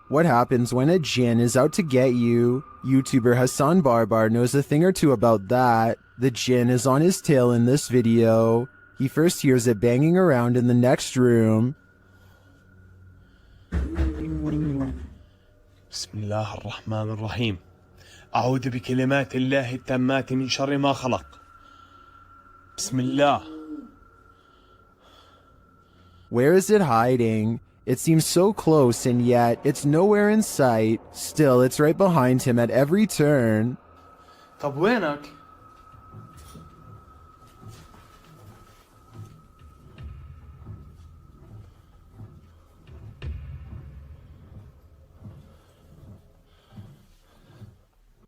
What happens when a jinn is out to get you? YouTuber Hassan Barbar knows a thing or two about that. The jinn is on his tail in this video. He first hears it banging around in the next room. بسم الله الرحمن الرحيم أعوذ بكلمات الله التامات من شر ما خلق بسم الله. Where is it hiding? It seems so close and yet it's nowhere in sight. Still, it's right behind him at every turn. طب وينك؟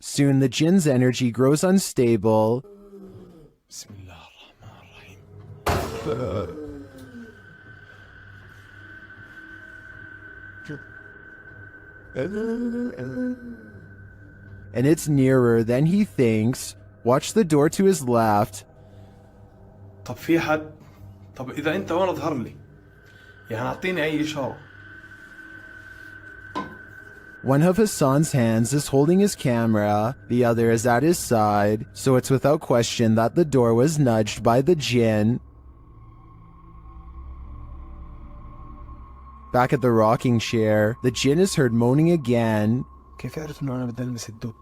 Soon the jinn's energy grows unstable. بسم الله الرحمن الرحيم. And it's nearer than he thinks. Watch the door to his left. طب في حد؟ طب إذا أنت وين اظهر لي؟ يعني أعطيني أي إشارة. One of Hassan's hands is holding his camera, the other is at his side, so it's without question that the door was nudged by the jinn. Back at the rocking chair, the jinn is heard moaning again. كيف أعرف إنه أنا بدي ألمس الدب؟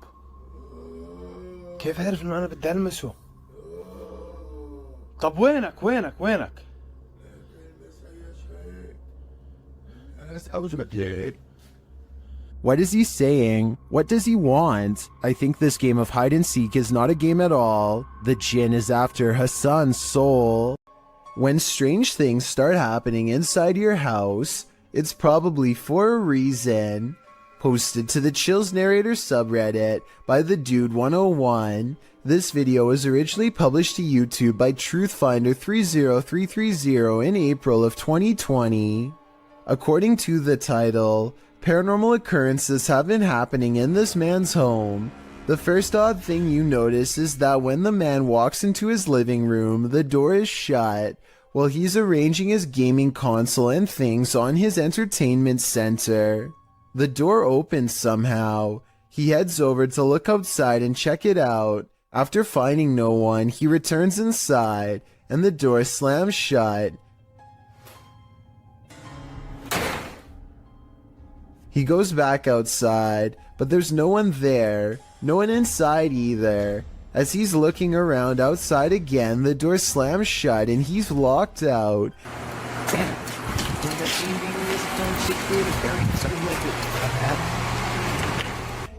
كيف أعرف إنه أنا بدي ألمسه؟ طب وينك؟ What is he saying? What does he want? I think this game of hide and seek is not a game at all. The jinn is after Hassan's soul. When strange things start happening inside your house, it's probably for a reason. Posted to the Chills Narrator subreddit by the Dude 101. This video was originally published to YouTube by Truthfinder 30330 in April of 2020. According to the title, paranormal occurrences have been happening in this man's home. The first odd thing you notice is that when the man walks into his living room, the door is shut while he's arranging his gaming console and things on his entertainment center. The door opens somehow. He heads over to look outside and check it out. After finding no one, he returns inside and the door slams shut. He goes back outside, but there's no one there, no one inside either. As he's looking around outside again, the door slams shut and he's locked out.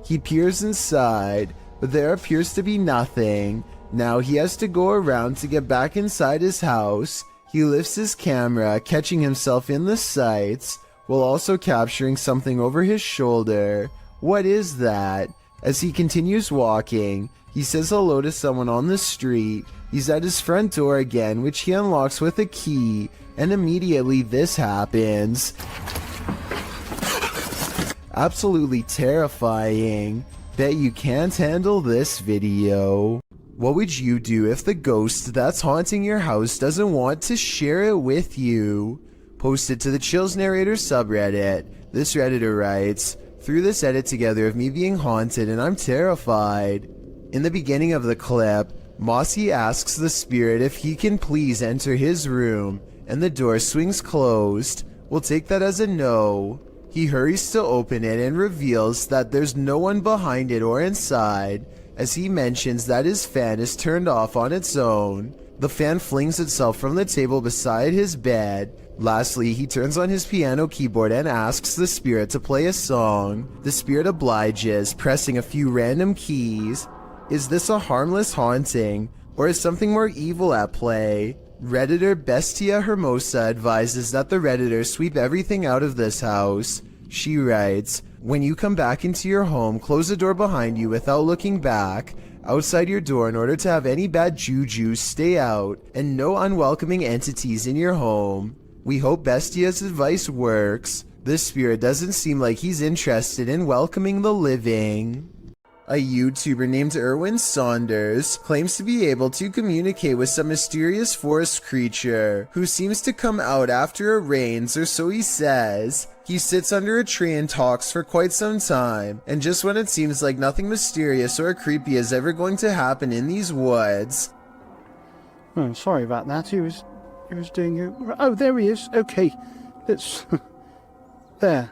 He peers inside, but there appears to be nothing. Now he has to go around to get back inside his house. He lifts his camera, catching himself in the sights, while also capturing something over his shoulder. What is that? As he continues walking, he says hello to someone on the street. He's at his front door again, which he unlocks with a key, and immediately this happens. Absolutely terrifying. Bet you can't handle this video. What would you do if the ghost that's haunting your house doesn't want to share it with you? Posted to the Chills Narrator subreddit, this redditor writes, "Threw this edit together of me being haunted and I'm terrified." In the beginning of the clip, Mossy asks the spirit if he can please enter his room, and the door swings closed. We'll take that as a no. He hurries to open it and reveals that there's no one behind it or inside, as he mentions that his fan is turned off on its own. The fan flings itself from the table beside his bed. Lastly, he turns on his piano keyboard and asks the spirit to play a song. The spirit obliges, pressing a few random keys. Is this a harmless haunting, or is something more evil at play? Redditor Bestia Hermosa advises that the Redditor sweep everything out of this house. She writes, "When you come back into your home, close the door behind you without looking back. Outside your door in order to have any bad juju stay out, and no unwelcoming entities in your home." We hope Bestia's advice works. This spirit doesn't seem like he's interested in welcoming the living. A YouTuber named Erwin Saunders claims to be able to communicate with some mysterious forest creature who seems to come out after it rains, or so he says. He sits under a tree and talks for quite some time, and just when it seems like nothing mysterious or creepy is ever going to happen in these woods... Oh, sorry about that. He was doing it. Oh, there he is. Okay, let's... there.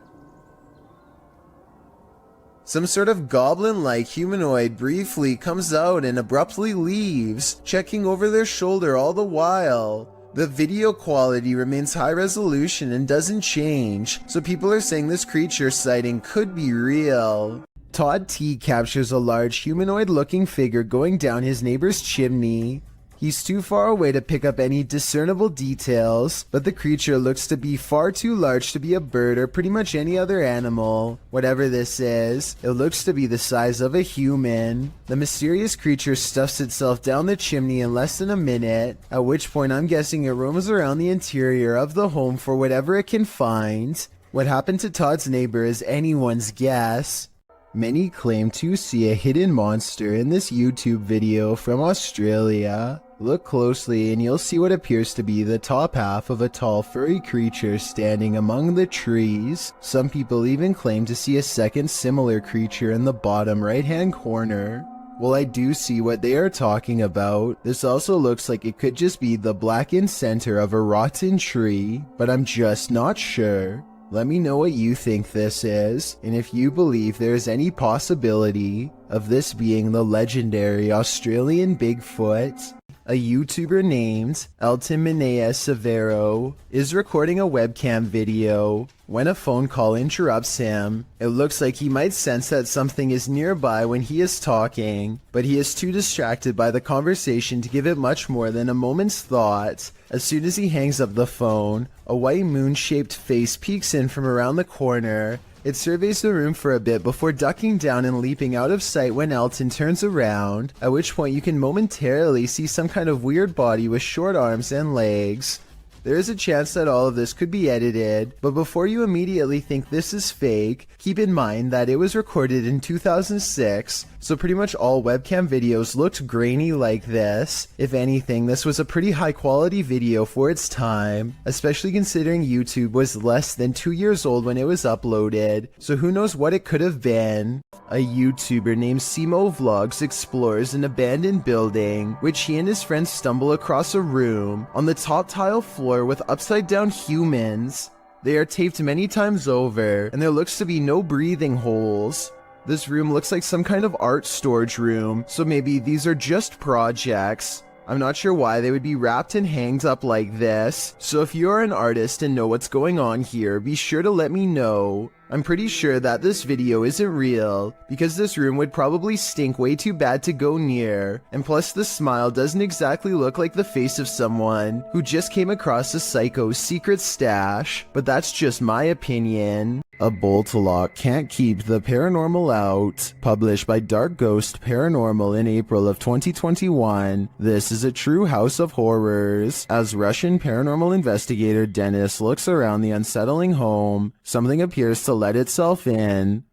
Some sort of goblin-like humanoid briefly comes out and abruptly leaves, checking over their shoulder all the while. The video quality remains high resolution and doesn't change, so people are saying this creature sighting could be real. Todd T captures a large humanoid-looking figure going down his neighbor's chimney. He's too far away to pick up any discernible details, but the creature looks to be far too large to be a bird or pretty much any other animal. Whatever this is, it looks to be the size of a human. The mysterious creature stuffs itself down the chimney in less than a minute, at which point I'm guessing it roams around the interior of the home for whatever it can find. What happened to Todd's neighbor is anyone's guess. Many claim to see a hidden monster in this YouTube video from Australia. Look closely and you'll see what appears to be the top half of a tall furry creature standing among the trees. Some people even claim to see a second similar creature in the bottom right hand corner. Well, I do see what they are talking about. This also looks like it could just be the blackened center of a rotten tree, but I'm just not sure. Let me know what you think this is, and if you believe there is any possibility of this being the legendary Australian Bigfoot. A YouTuber named Elton Minea Severo is recording a webcam video. When a phone call interrupts him, it looks like he might sense that something is nearby when he is talking, but he is too distracted by the conversation to give it much more than a moment's thought. As soon as he hangs up the phone, a white moon-shaped face peeks in from around the corner. It surveys the room for a bit before ducking down and leaping out of sight when Elton turns around, at which point you can momentarily see some kind of weird body with short arms and legs. There is a chance that all of this could be edited, but before you immediately think this is fake, keep in mind that it was recorded in 2006, so pretty much all webcam videos looked grainy like this. If anything, this was a pretty high quality video for its time, especially considering YouTube was less than 2 years old when it was uploaded, so who knows what it could have been. A YouTuber named Simo Vlogs explores an abandoned building, which he and his friends stumble across a room on the top tile floor with upside down humans. They are taped many times over, and there looks to be no breathing holes. This room looks like some kind of art storage room, so maybe these are just projects. I'm not sure why they would be wrapped and hanged up like this, so if you're an artist and know what's going on here, be sure to let me know. I'm pretty sure that this video isn't real, because this room would probably stink way too bad to go near, and plus the smile doesn't exactly look like the face of someone who just came across a psycho's secret stash, but that's just my opinion. A bolt lock can't keep the paranormal out. Published by Dark Ghost Paranormal in April of 2021, this is a true house of horrors. As Russian paranormal investigator Dennis looks around the unsettling home, something appears to let itself in.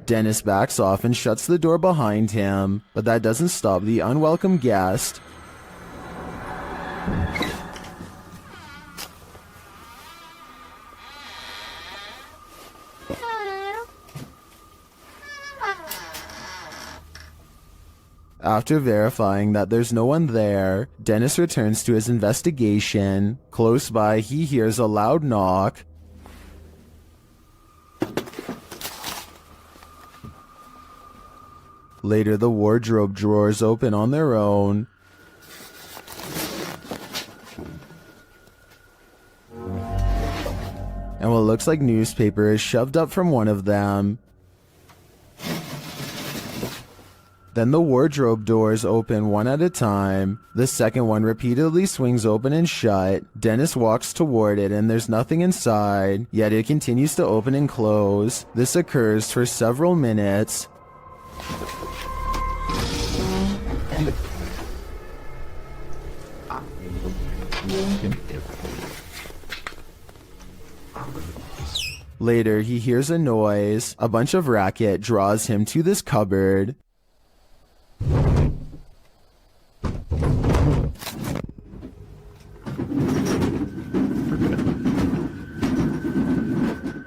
Dennis backs off and shuts the door behind him, but that doesn't stop the unwelcome guest. After verifying that there's no one there, Dennis returns to his investigation. Close by, he hears a loud knock. Later, the wardrobe drawers open on their own. And what looks like newspaper is shoved up from one of them. Then the wardrobe doors open one at a time. The second one repeatedly swings open and shut. Dennis walks toward it and there's nothing inside, yet it continues to open and close. This occurs for several minutes. Later, he hears a noise. A bunch of racket draws him to this cupboard.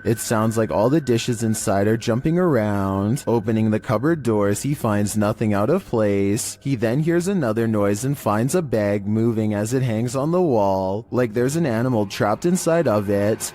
It sounds like all the dishes inside are jumping around. Opening the cupboard doors, he finds nothing out of place. He then hears another noise and finds a bag moving as it hangs on the wall, like there's an animal trapped inside of it.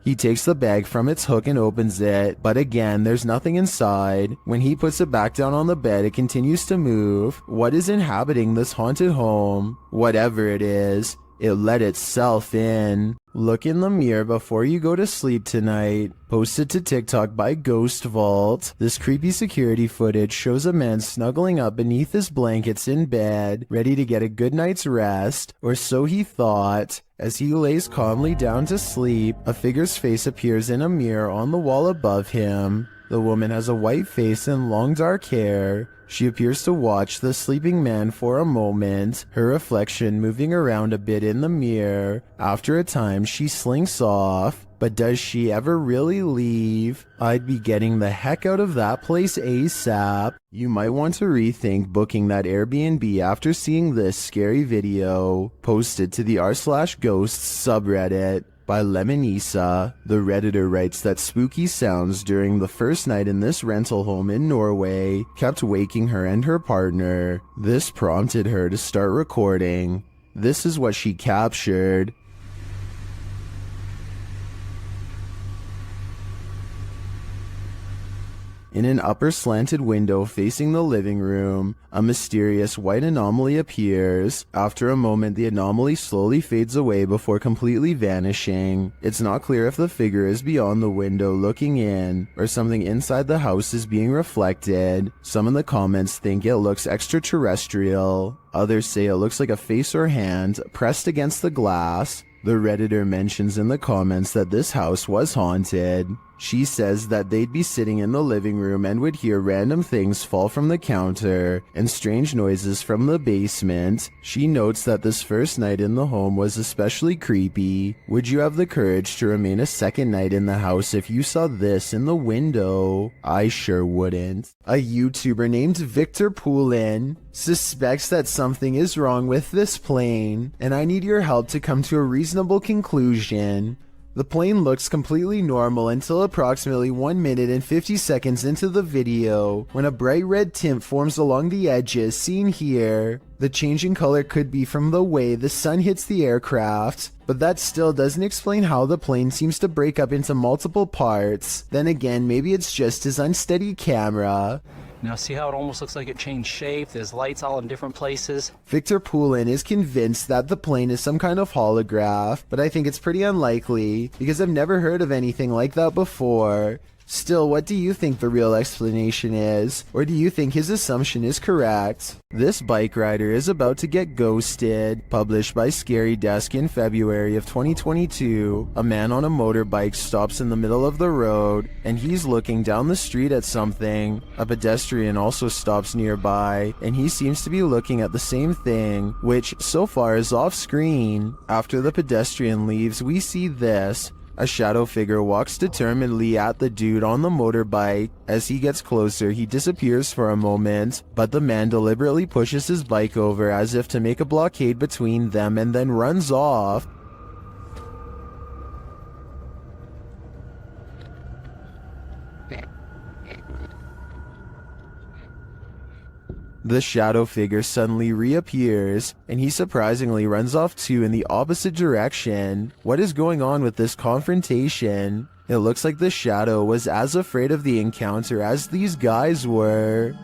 He takes the bag from its hook and opens it, but again, there's nothing inside. When he puts it back down on the bed, it continues to move. What is inhabiting this haunted home? Whatever it is, it let itself in. Look in the mirror before you go to sleep tonight. Posted to TikTok by Ghost Vault. This creepy security footage shows a man snuggling up beneath his blankets in bed, ready to get a good night's rest, or so he thought. As he lays calmly down to sleep, a figure's face appears in a mirror on the wall above him. The woman has a white face and long dark hair. She appears to watch the sleeping man for a moment, her reflection moving around a bit in the mirror. After a time, she slinks off. But does she ever really leave? I'd be getting the heck out of that place ASAP. You might want to rethink booking that Airbnb after seeing this scary video. Posted to the r/ghosts subreddit by Lemonisa. The Redditor writes that spooky sounds during the first night in this rental home in Norway kept waking her and her partner. This prompted her to start recording. This is what she captured. In an upper slanted window facing the living room, a mysterious white anomaly appears. After a moment, the anomaly slowly fades away before completely vanishing. It's not clear if the figure is beyond the window looking in, or something inside the house is being reflected. Some in the comments think it looks extraterrestrial. Others say it looks like a face or hand pressed against the glass. The Redditor mentions in the comments that this house was haunted. She says that they'd be sitting in the living room and would hear random things fall from the counter and strange noises from the basement. She notes that this first night in the home was especially creepy. Would you have the courage to remain a second night in the house if you saw this in the window? I sure wouldn't. A YouTuber named Victor Poulin suspects that something is wrong with this plane, and I need your help to come to a reasonable conclusion. The plane looks completely normal until approximately 1 minute and 50 seconds into the video, when a bright red tint forms along the edges seen here. The change in color could be from the way the sun hits the aircraft, but that still doesn't explain how the plane seems to break up into multiple parts. Then again, maybe it's just his unsteady camera. Now see how it almost looks like it changed shape? There's lights all in different places. Victor Poulin is convinced that the plane is some kind of holograph, but I think it's pretty unlikely because I've never heard of anything like that before. Still, what do you think the real explanation is? Or do you think his assumption is correct? This bike rider is about to get ghosted. Published by Scary Desk in February of 2022, a man on a motorbike stops in the middle of the road, and he's looking down the street at something. A pedestrian also stops nearby, and he seems to be looking at the same thing, which so far is off screen. After the pedestrian leaves, we see this. A shadow figure walks determinedly at the dude on the motorbike. As he gets closer, he disappears for a moment, but the man deliberately pushes his bike over as if to make a blockade between them and then runs off. The shadow figure suddenly reappears, and he surprisingly runs off too in the opposite direction. What is going on with this confrontation? It looks like the shadow was as afraid of the encounter as these guys were.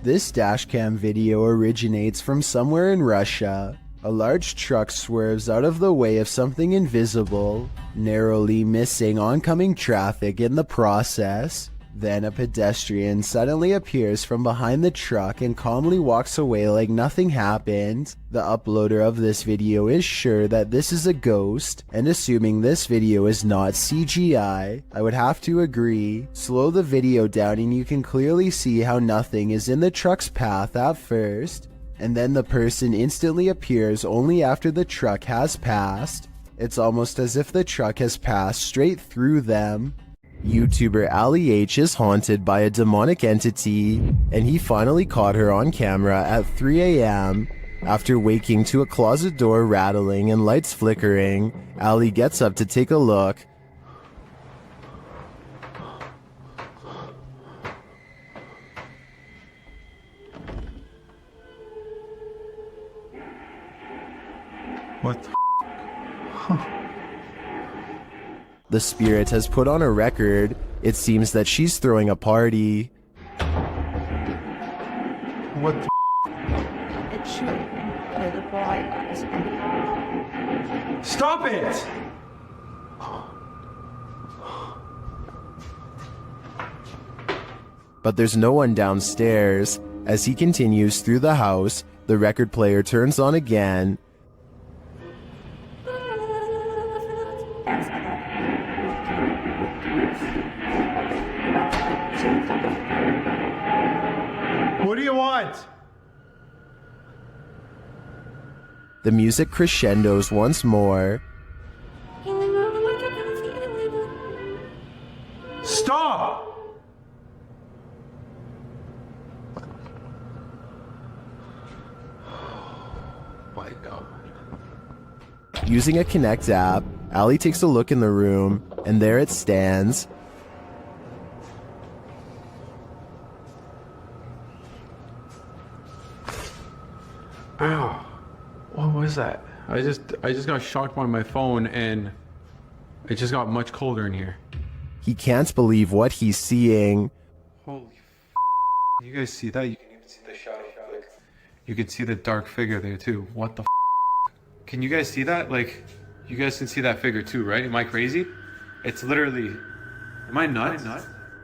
This dashcam video originates from somewhere in Russia. A large truck swerves out of the way of something invisible, narrowly missing oncoming traffic in the process. Then a pedestrian suddenly appears from behind the truck and calmly walks away like nothing happened. The uploader of this video is sure that this is a ghost, and assuming this video is not CGI, I would have to agree. Slow the video down and you can clearly see how nothing is in the truck's path at first. and then the person instantly appears only after the truck has passed. It's almost as if the truck has passed straight through them. YouTuber Ali H is haunted by a demonic entity, and he finally caught her on camera at 3 a.m. After waking to a closet door rattling and lights flickering, Ali gets up to take a look. What the The spirit has put on a record. It seems that she's throwing a party. What the It's shooting with the bright lights. Stop it! But there's no one downstairs. As he continues through the house, the record player turns on again. What do you want? The music crescendos once more. Stop! My God. Using a Connect app, Ali takes a look in the room, and there it stands. Ow. What was that? I just got shocked by my phone and it just got much colder in here. He can't believe what he's seeing. Holy You guys see that? You can even see the shadow. Like, you can see the dark figure there too. What the Can you guys see that? Like, you guys can see that figure too, right? Am I crazy? It's literally... Am I nuts?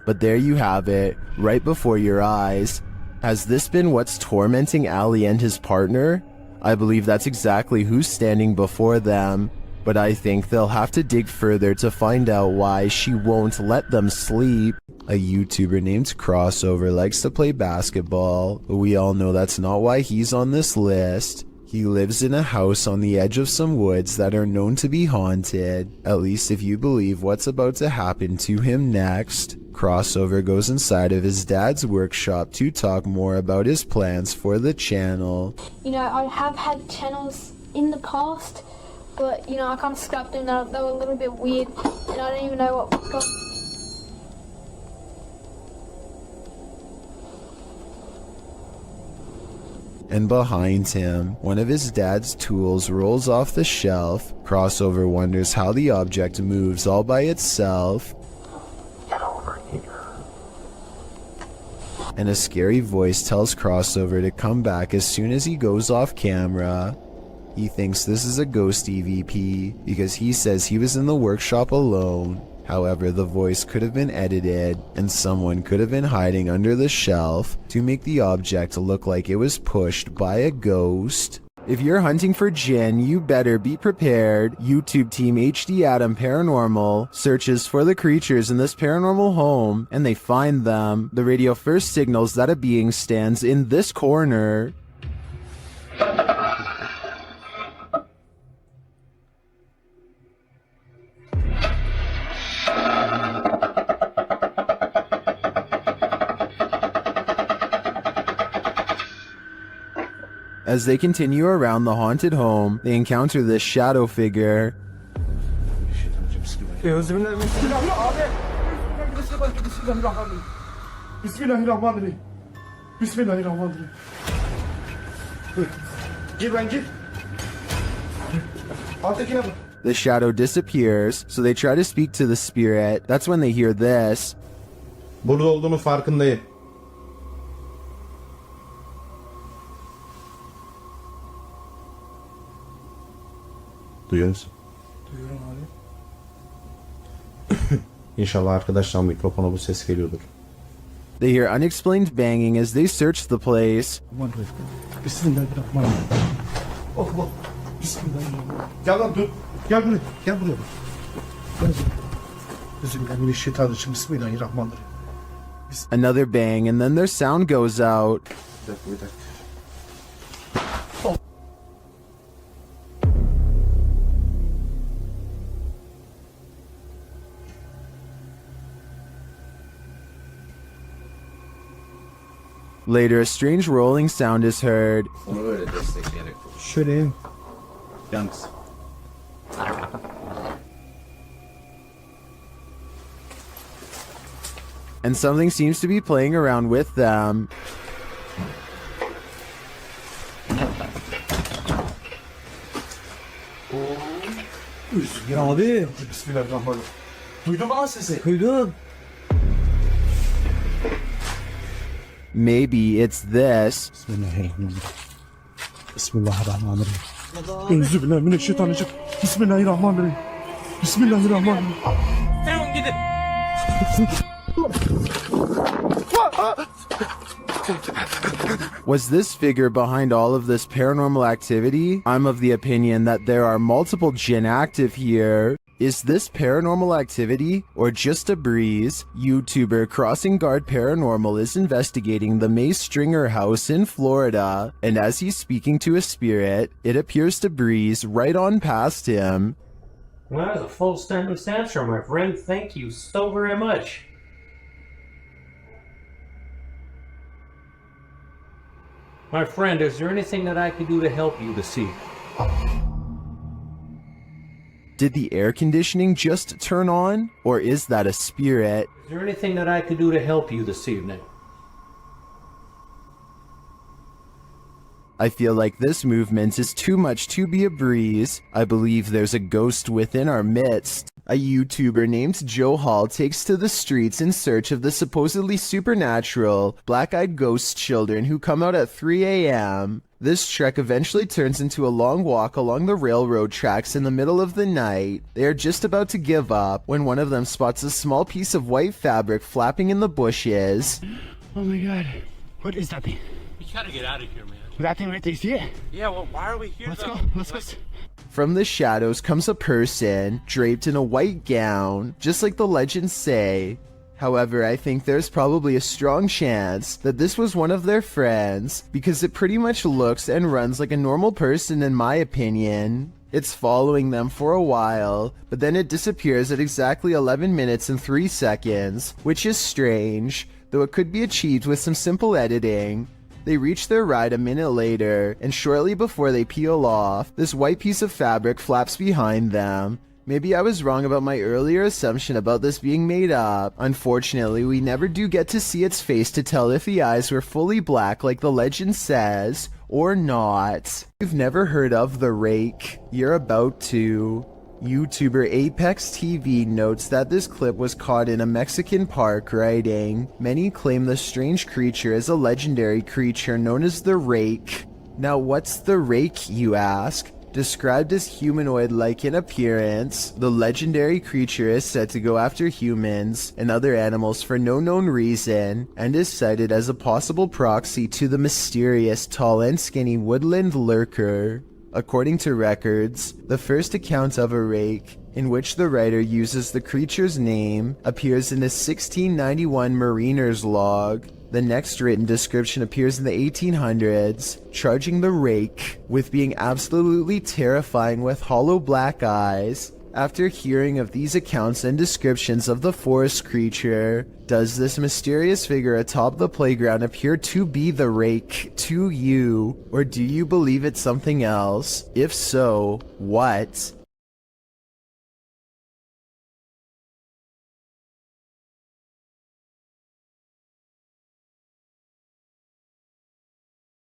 But there you have it, right before your eyes. Has this been what's tormenting Ali and his partner? I believe that's exactly who's standing before them, but I think they'll have to dig further to find out why she won't let them sleep. A YouTuber named Crossover likes to play basketball, but we all know that's not why he's on this list. He lives in a house on the edge of some woods that are known to be haunted, at least if you believe what's about to happen to him next. Crossover goes inside of his dad's workshop to talk more about his plans for the channel. You know, I have had channels in the past, but, you know, I kind of scrapped them. They were a little bit weird, and I don't even know what got... And behind him, one of his dad's tools rolls off the shelf. Crossover wonders how the object moves all by itself. Get over here. And a scary voice tells Crossover to come back as soon as he goes off camera. He thinks this is a ghost EVP because he says he was in the workshop alone. However, the voice could have been edited, and someone could have been hiding under the shelf to make the object look like it was pushed by a ghost. If you're hunting for Jinn, you better be prepared. YouTube team HD Adam Paranormal searches for the creatures in this paranormal home, and they find them. The radio first signals that a being stands in this corner. As they continue around the haunted home, they encounter this shadow figure. Bismillahirrahmanirrahim. Bismillahirrahmanirrahim. Gir ben gir. Alttakine bak. The shadow disappears, so they try to speak to the spirit. That's when they hear this. Burada olduğunu farkındayım. Duyuyor musun? Duyuyorum abi. İnşallah arkadaşlar mikrofona bu ses geliyordur. They hear unexplained banging as they search the place. Bismillahirrahmanirrahim. Oh, oh. Bismillahirrahmanirrahim. Gel lan dur. Gel buraya. Gel buraya bak. Gel. Bismillahirrahmanirrahim. Bismillahirrahmanirrahim. Another bang, and then their sound goes out. Bir dakika. Later, a strange rolling sound is heard. Şöyle. And something seems to be playing around with them. Ya abi. Bismillahirrahmanirrahim. Duydun mu lan sesi? Duydum. Maybe it's this. Bismillahirrahmanirrahim. Bismillahirrahmanirrahim. Euzubillahimineşşeytanirracim. Bismillahirrahmanirrahim. Bismillahirrahmanirrahim. Was this figure behind all of this paranormal activity? I'm of the opinion that there are multiple jinn active here. Is this paranormal activity or just a breeze? YouTuber Crossing Guard Paranormal is investigating the May Stringer house in Florida, and as he's speaking to a spirit, it appears to breeze right on past him. Well, that was a full sentence answer, my friend. Thank you so very much. My friend, is there anything that I can do to help you this evening? Did the air conditioning just turn on? Or is that a spirit? Is there anything that I can do to help you this evening? I feel like this movement is too much to be a breeze. I believe there's a ghost within our midst. A YouTuber named Joe Hall takes to the streets in search of the supposedly supernatural, black-eyed ghost children who come out at 3 a.m. This trek eventually turns into a long walk along the railroad tracks in the middle of the night. They are just about to give up when one of them spots a small piece of white fabric flapping in the bushes. Oh my god. What is that thing? We gotta get out of here, man. That thing right there, you see it? Yeah, well, why are we here? Let's go. Let's go. From the shadows comes a person, draped in a white gown, just like the legends say. However, I think there's probably a strong chance that this was one of their friends, because it pretty much looks and runs like a normal person in my opinion. It's following them for a while, but then it disappears at exactly 11 minutes and 3 seconds, which is strange, though it could be achieved with some simple editing. They reach their ride a minute later, and shortly before they peel off, this white piece of fabric flaps behind them. Maybe I was wrong about my earlier assumption about this being made up. Unfortunately, we never do get to see its face to tell if the eyes were fully black like the legend says, or not. You've never heard of the rake? You're about to. YouTuber Apex TV notes that this clip was caught in a Mexican park, writing, "Many claim the strange creature is a legendary creature known as the rake." Now what's the rake, you ask? Described as humanoid-like in appearance, the legendary creature is said to go after humans and other animals for no known reason, and is cited as a possible proxy to the mysterious tall and skinny woodland lurker. According to records, the first account of a rake, in which the writer uses the creature's name, appears in a 1691 mariner's log. The next written description appears in the 1800s, charging the rake with being absolutely terrifying with hollow black eyes. After hearing of these accounts and descriptions of the forest creature, does this mysterious figure atop the playground appear to be the rake to you, or do you believe it's something else? If so, what?